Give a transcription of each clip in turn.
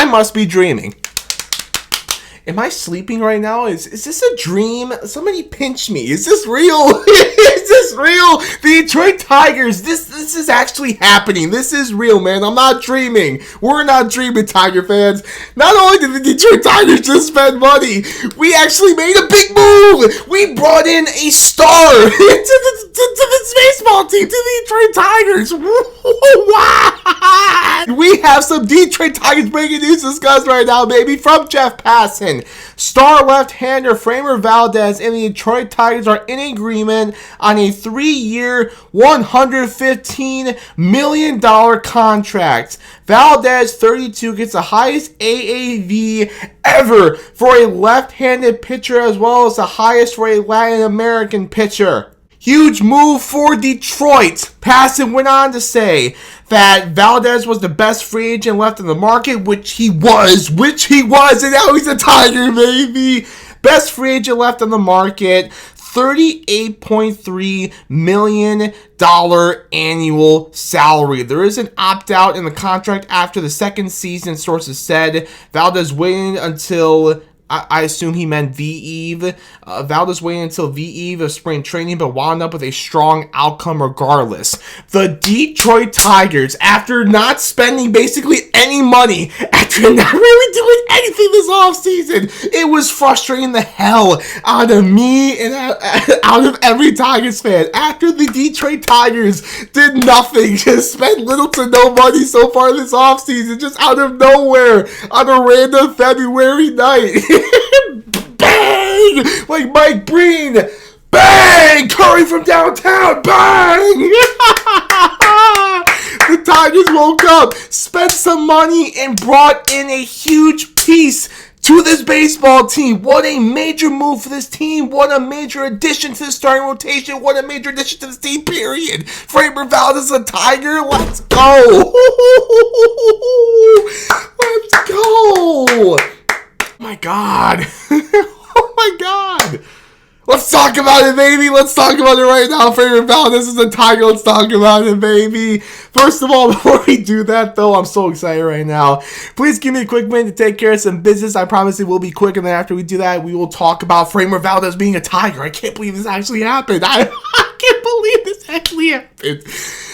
must be dreaming. Am I sleeping right now? Is this a dream? Somebody pinch me. Is this real? Is this real? The Detroit Tigers, this is actually happening. This is real, man. I'm not dreaming. We're not dreaming, Tiger fans. Not only did the Detroit Tigers just spend money, we actually made a big move. We brought in a star to this baseball team, to the Detroit Tigers. Wow! We have some Detroit Tigers breaking news to discuss right now, baby, from Jeff Passan. Star left-hander Framber Valdez and the Detroit Tigers are in agreement on a 3-year, $115 million contract. Valdez, 32, gets the highest AAV ever for a left-handed pitcher, as well as the highest for a Latin American pitcher. Huge move for Detroit. Passan went on to say that Valdez was the best free agent left in the market, which he was, and now he's a Tiger, baby. Best free agent left on the market, $38.3 million annual salary. There is an opt-out in the contract after the second season, sources said. Valdez waiting until... I assume he meant V-Eve. Valdez waited until V-Eve of spring training, but wound up with a strong outcome regardless. The Detroit Tigers, after not spending basically any money, after not really doing anything this offseason, it was frustrating the hell out of me and out of every Tigers fan. After the Detroit Tigers did nothing, just spent little to no money so far this offseason, just out of nowhere on a random February night. Bang! Like Mike Breen. Bang! Curry from downtown. Bang! The Tigers woke up, spent some money, and brought in a huge piece to this baseball team. What a major move for this team. What a major addition to the starting rotation. What a major addition to this team, period. Framber Valdez, a Tiger. Let's go. Let's go. Oh my God. Oh my God. Let's talk about it, baby. Let's talk about it right now. Framber Valdez is a Tiger. Let's talk about it, baby. First of all, before we do that, though, I'm so excited right now. Please give me a quick minute to take care of some business. I promise it will be quick. And then after we do that, we will talk about Framber Valdez being a Tiger. I can't believe this actually happened. I can't believe this actually happened.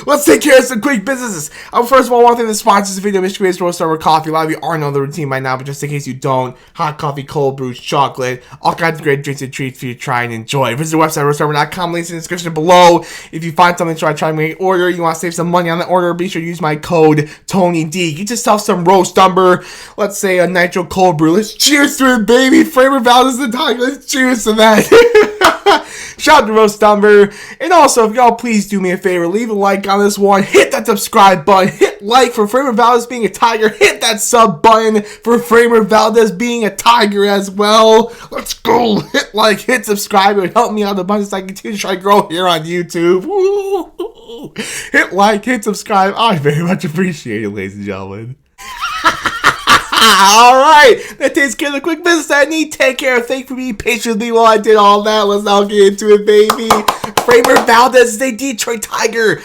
Let's take care of some quick businesses. First of all, one thing that sponsors the video, Michigan Based Roast Over Coffee. A lot of you already know the routine by now, but just in case you don't, hot coffee, cold brews, chocolate, all kinds of great drinks and treats for you to try and enjoy. Visit the website, roastover.com. Links in the description below. If you find something try to make an order, you want to save some money on the order, be sure to use my code TonyD. Get yourself some roast umber. Let's say a nitro cold brew. Let's cheers to it, baby. Framber Valdez the Tiger. Let's cheers to that. Shout out to Roast Umber. And also, if y'all please do me a favor, leave a like on this one. Hit that subscribe button. Hit like for Framber Valdez being a Tiger. Hit that sub button for Framber Valdez being a Tiger as well. Let's go. Hit like, hit subscribe. It would help me out a bunch as I continue to try to grow here on YouTube. Woo. Hit like, hit subscribe. I very much appreciate it, ladies and gentlemen. Alright, that takes care of the quick business I need. Take care. Thank you for being patient with me while I did all that. Let's now get into it, baby. Framber Valdez is a Detroit Tiger.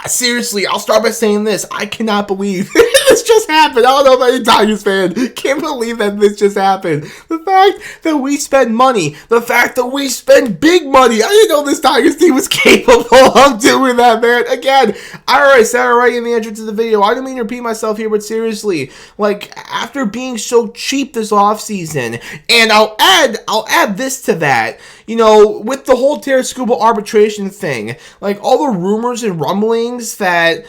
Seriously, I'll start by saying this. I cannot believe this just happened. I don't know about any Tigers fan. Can't believe that this just happened. The fact that we spend money. The fact that we spend big money. I didn't know this Tigers team was capable of doing that, man. Again, I already said already in the entrance of the video. I don't mean to repeat myself here, but seriously, like, after being so cheap this offseason, and I'll add this to that, you know, with the whole Terry Scuba arbitration thing, like all the rumors and rumblings that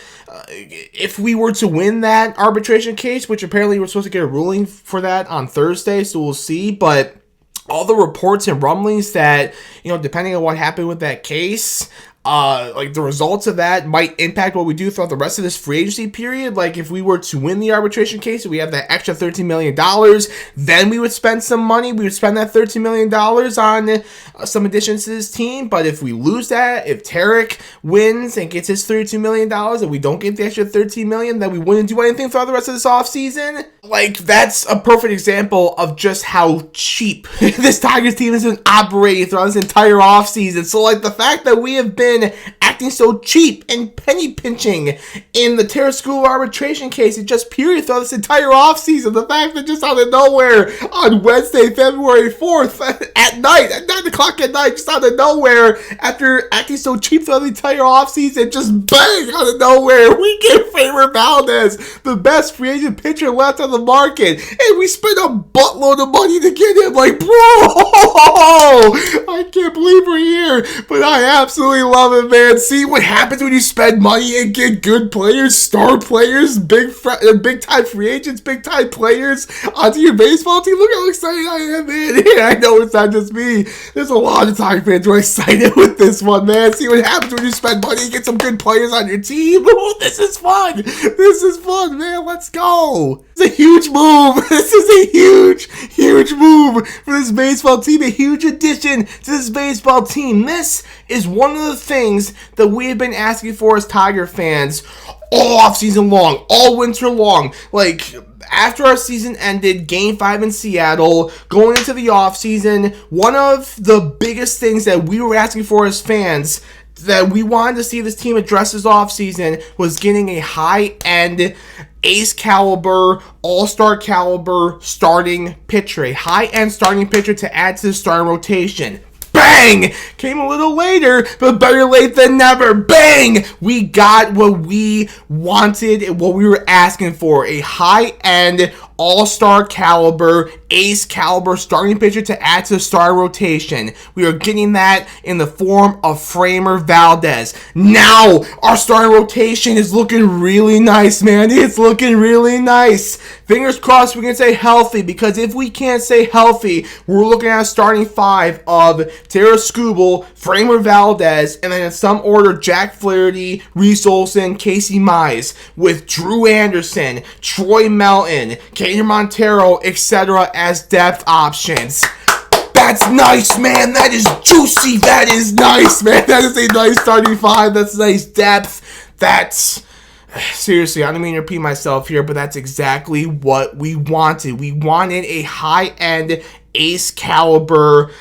if we were to win that arbitration case, which apparently we're supposed to get a ruling for that on Thursday, so we'll see, but all the reports and rumblings that, you know, depending on what happened with that case, like the results of that might impact what we do throughout the rest of this free agency period. Like if we were to win the arbitration case, we have that extra $13 million, then we would spend some money. We would spend that $13 million on some additions to this team. But if we lose that, if Tarek wins and gets his $32 million and we don't get the extra $13 million, then we wouldn't do anything throughout the rest of this offseason. Like that's a perfect example of just how cheap this Tigers team has been operating throughout this entire offseason. So like the fact that we have been acting so cheap and penny pinching in the Terrascool arbitration case. It just period throughout this entire offseason. The fact that just out of nowhere on Wednesday, February 4th at night, at 9 o'clock at night, just out of nowhere, after acting so cheap throughout the entire offseason, just bang out of nowhere, we get Framber Valdez, the best free agent pitcher left on the market, and we spent a buttload of money to get him. Like, bro, I can't believe we're here, but I absolutely love it, man. See what happens when you spend money and get good players, star players, big time free agents, big time players onto your baseball team. Look how excited I am, man. I know it's not just me. There's a lot of Tiger fans who are excited with this one, man. See what happens when you spend money and get some good players on your team. Oh, this is fun. This is fun, man. Let's go. It's a huge move. This is a huge move for this baseball team. A huge addition to this baseball team. This is one of the things that we have been asking for as Tiger fans all offseason long, all winter long. Like, after our season ended, Game 5 in Seattle, going into the offseason, one of the biggest things that we were asking for as fans that we wanted to see this team address this offseason was getting a high-end, ace caliber, all-star caliber starting pitcher. A high-end starting pitcher to add to the starting rotation. Bang! Came a little later, but better late than never. Bang! We got what we wanted and what we were asking for. A high-end, all-star caliber, ace caliber starting pitcher to add to the starting rotation. We are getting that in the form of Framber Valdez. Now, our starting rotation is looking really nice, man. It's looking really nice. Fingers crossed we can stay healthy, because if we can't stay healthy, we're looking at a starting five of Terrascool, Framber Valdez, and then in some order, Jack Flaherty, Reese Olson, Casey Mize, with Drew Anderson, Troy Melton, Kader Montero, etc. as depth options. That's nice, man. That is juicy. That is nice, man. That is a nice starting five. That's nice depth. That's... Seriously, I don't mean to repeat myself here, but that's exactly what we wanted. We wanted a high-end, ace caliber,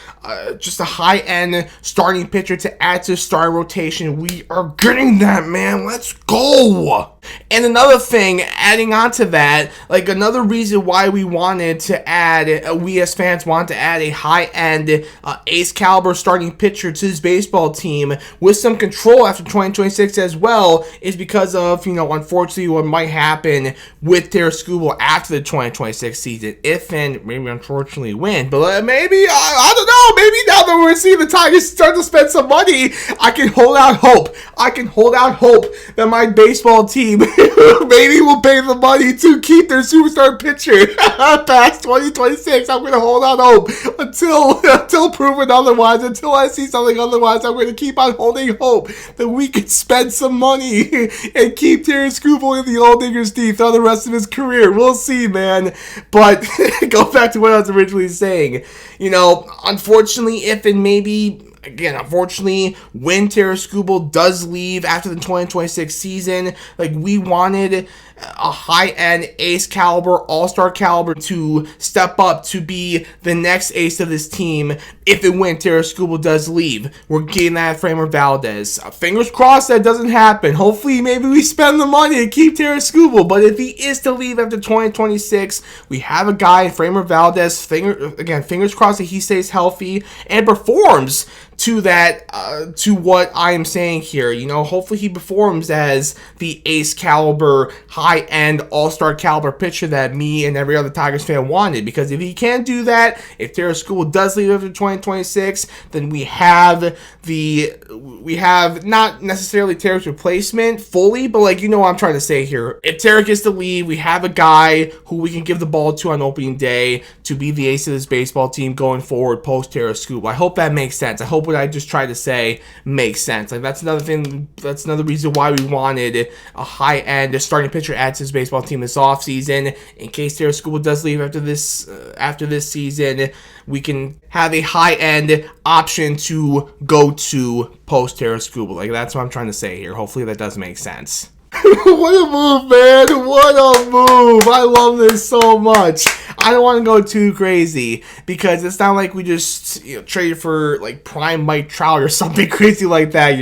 just a high-end starting pitcher to add to the starting rotation. We are getting that, man. Let's go. And another thing, adding on to that, like another reason why we wanted to add, we as fans wanted to add a high-end, ace caliber starting pitcher to this baseball team with some control after 2026 as well, is because of, unfortunately what might happen with Terrascool after the 2026 season, if and maybe unfortunately win. But maybe, I don't know, maybe now that we're seeing the Tigers start to spend some money, I can hold out hope. I can hold out hope that my baseball team maybe will pay the money to keep their superstar pitcher past 2026. I'm going to hold out hope until proven otherwise, until I see something otherwise. I'm going to keep on holding hope that we can spend some money and keep Terrascool in the Old Niggers deep throughout the rest of his career. We'll see, man. But go back to what I was originally saying. Unfortunately, unfortunately, when Terrascool does leave after the 2026 season, like, we wanted a high-end ace caliber, all-star caliber to step up to be the next ace of this team if and when Terrascool does leave. We're getting that Framber Valdez. Fingers crossed that doesn't happen. Hopefully, maybe we spend the money to keep Terrascool, but if he is to leave after 2026, we have a guy in Framber Valdez. Fingers crossed that he stays healthy and performs to that, to what I am saying here. Hopefully he performs as the ace caliber, high-end, all-star caliber pitcher that me and every other Tigers fan wanted. Because if he can't do that, if Terrascool does leave after 2026, then we have not necessarily Tarek's replacement fully, but what I'm trying to say here. If Tarek gets to leave, we have a guy who we can give the ball to on opening day to be the ace of this baseball team going forward post Terrascool. I hope that makes sense. I hope what I just tried to say makes sense. That's another thing. That's another reason why we wanted a high-end starting pitcher add to his baseball team this offseason. In case Terrascool does leave after this season, we can have a high-end option to go to post Terrascool. That's what I'm trying to say here. Hopefully that does make sense. What a move, man. What a move. I love this so much. I don't want to go too crazy because it's not like we just traded for like prime Mike Trout or something crazy like that,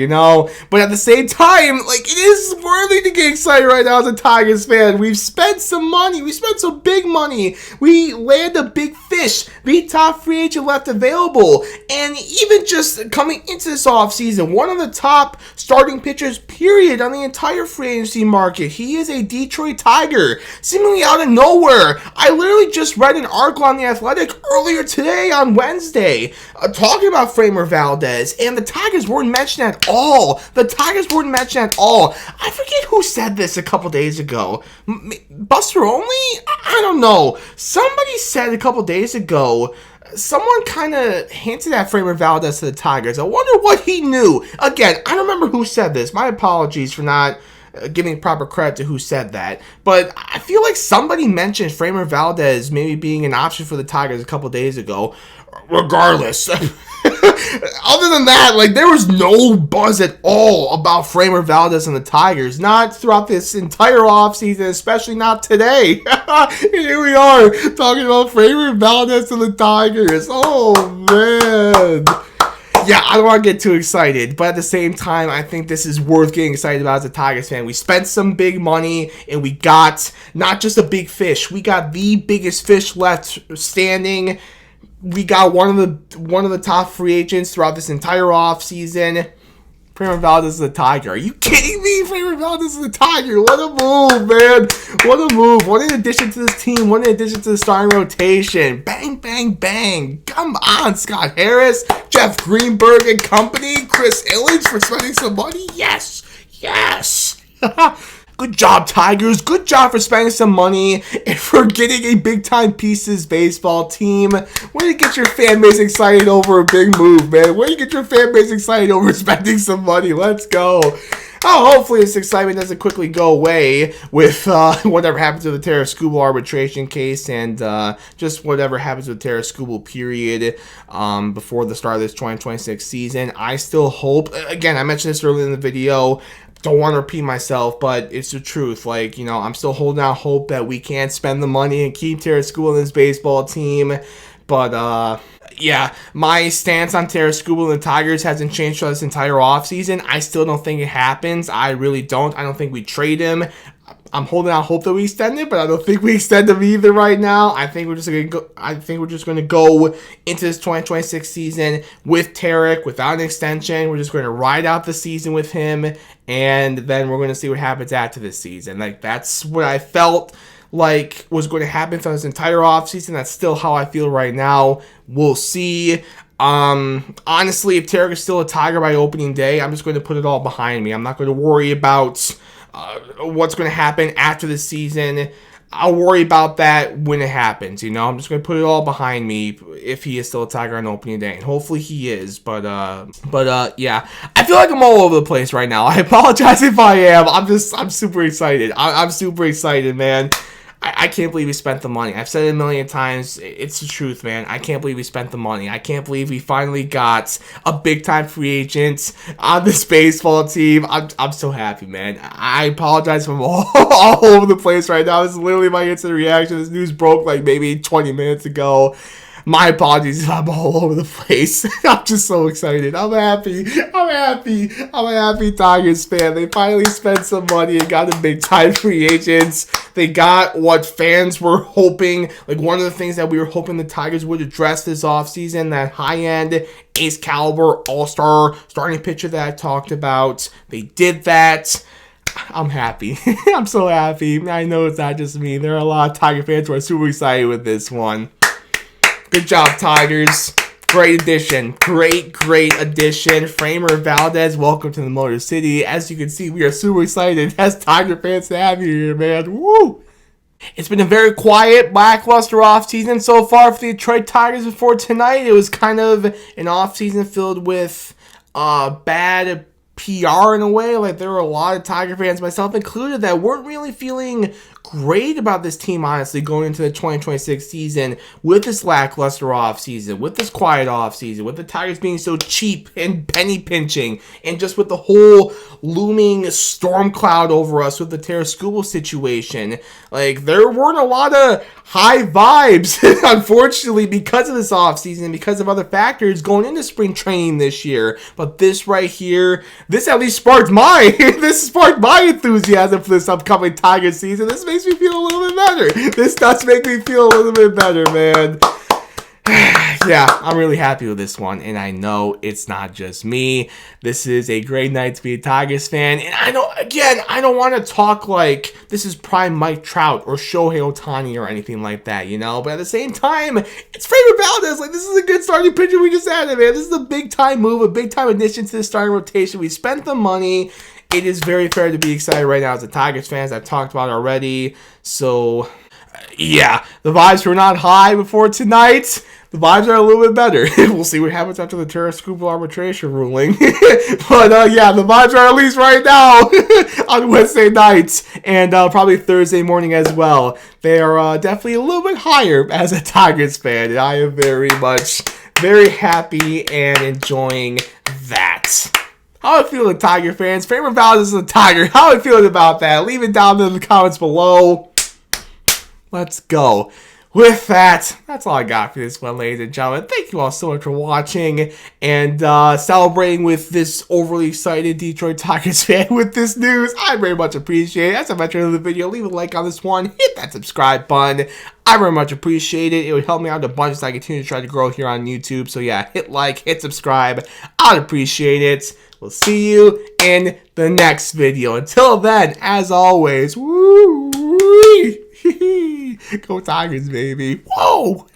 But at the same time, like it is worthy to get excited right now as a Tigers fan. We've spent some money. We spent some big money. We landed a big fish, the top free agent left available, and even just coming into this offseason, one of the top starting pitchers, period, on the entire free agency market. He is a Detroit Tiger, seemingly out of nowhere. I literally just read an article on The Athletic earlier today on Wednesday talking about Framber Valdez, and the Tigers weren't mentioned at all. I forget who said this a couple days ago. Buster Only? I don't know. Somebody said a couple days ago, someone kind of hinted at Framber Valdez to the Tigers. I wonder what he knew. Again, I don't remember who said this. My apologies for not giving proper credit to who said that. But I feel like somebody mentioned Framber Valdez maybe being an option for the Tigers a couple days ago. Regardless. Other than that, like, there was no buzz at all about Framber Valdez and the Tigers. Not throughout this entire offseason, especially not today. Here we are, talking about Framber Valdez and the Tigers. Oh, man. Yeah, I don't want to get too excited, but at the same time, I think this is worth getting excited about as a Tigers fan. We spent some big money, and we got not just a big fish. We got the biggest fish left standing. We got one of the top free agents throughout this entire offseason. Framber Valdez is a Tiger. Are you kidding me? Framber Valdez is a Tiger. What a move, man. What a move. What an addition to this team. What an addition to the starting rotation. Bang, bang, bang. Come on, Scott Harris, Jeff Greenberg and company, Chris Illich for spending some money. Yes. Yes. Good job, Tigers. Good job for spending some money and for getting a big-time pieces baseball team. Way to get your fan base excited over a big move, man. Way to get your fan base excited over spending some money. Let's go. Oh, hopefully this excitement doesn't quickly go away with whatever happens to the Tara Skubal arbitration case and just whatever happens with Tara Skubal, period, before the start of this 2026 season. I still hope, again, I mentioned this earlier in the video, don't want to repeat myself, but it's the truth. Like, I'm still holding out hope that we can spend the money and keep Tara Skubal in this baseball team. But, yeah, my stance on Tara Skubal and the Tigers hasn't changed for this entire offseason. I still don't think it happens. I really don't. I don't think we trade him. I'm holding out hope that we extend it, but I don't think we extend him either right now. I think we're just going to go into this 2026 season with Tarek without an extension. We're just going to ride out the season with him, and then we're going to see what happens after this season. Like, that's what I felt like was going to happen for this entire offseason. That's still how I feel right now. We'll see. Honestly, if Tarek is still a Tiger by opening day, I'm just going to put it all behind me. I'm not going to worry about what's going to happen after the season. I'll worry about that when it happens, I'm just going to put it all behind me if he is still a Tiger on opening day, and hopefully he is, but yeah, I feel like I'm all over the place right now. I apologize if I am. I'm super excited. I'm super excited, man. I can't believe we spent the money. I've said it a million times. It's the truth, man. I can't believe we spent the money. I can't believe we finally got a big-time free agent on this baseball team. I'm so happy, man. I apologize if I'm all over the place right now. This is literally my instant reaction. This news broke like maybe 20 minutes ago. My apologies if I'm all over the place. I'm just so excited. I'm happy. I'm a happy Tigers fan. They finally spent some money and got a big-time free agents. They got what fans were hoping. Like, one of the things that we were hoping the Tigers would address this offseason, that high-end, ace-caliber, all-star starting pitcher that I talked about. They did that. I'm happy. I'm so happy. I know it's not just me. There are a lot of Tiger fans who are super excited with this one. Good job, Tigers. Great addition. Great addition. Framber Valdez, welcome to the Motor City. As you can see, we are super excited as Tiger fans to have you here, man. Woo! It's been a very quiet, lackluster offseason so far for the Detroit Tigers before tonight. It was kind of an offseason filled with bad PR in a way. Like, there were a lot of Tiger fans, myself included, that weren't really feeling great about this team, honestly, going into the 2026 season with this lackluster offseason, with this quiet offseason, with the Tigers being so cheap and penny pinching, and just with the whole looming storm cloud over us with the Terrascubo situation. Like, there weren't a lot of high vibes, unfortunately, because of this offseason, because of other factors going into spring training this year. But this right here, this at least sparked this sparked my enthusiasm for this upcoming Tigers season. This makes me feel a little bit better. This does make me feel a little bit better, man. Yeah, I'm really happy with this one, and I know it's not just me. This is a great night to be a Tigers fan, and I know, again, I don't want to talk like this is prime Mike Trout or Shohei Ohtani or anything like that, you know, but at the same time, it's Framber Valdez. Like, this is a good starting pitcher we just added, man. This is a big-time move, a big-time addition to the starting rotation. We spent the money. It is very fair to be excited right now as a Tigers fan, as I've talked about already, so yeah, the vibes were not high before tonight. The vibes are a little bit better. We'll see what happens after the Terrascubo arbitration ruling. But yeah, the vibes are at least right now on Wednesday nights and probably Thursday morning as well. They are definitely a little bit higher as a Tigers fan, and I am very happy and enjoying that. How are you feeling, Tiger fans? Framber Valdez is a Tiger. How are you feeling about that? Leave it down in the comments below. Let's go. With that, that's all I got for this one, ladies and gentlemen. Thank you all so much for watching and celebrating with this overly excited Detroit Tigers fan with this news. I very much appreciate it. As I mentioned in the video, leave a like on this one. Hit that subscribe button. I very much appreciate it. It would help me out a bunch as I continue to try to grow here on YouTube. So yeah, hit like, hit subscribe. I'd appreciate it. We'll see you in the next video. Until then, as always, woo! Go Tigers, baby. Whoa!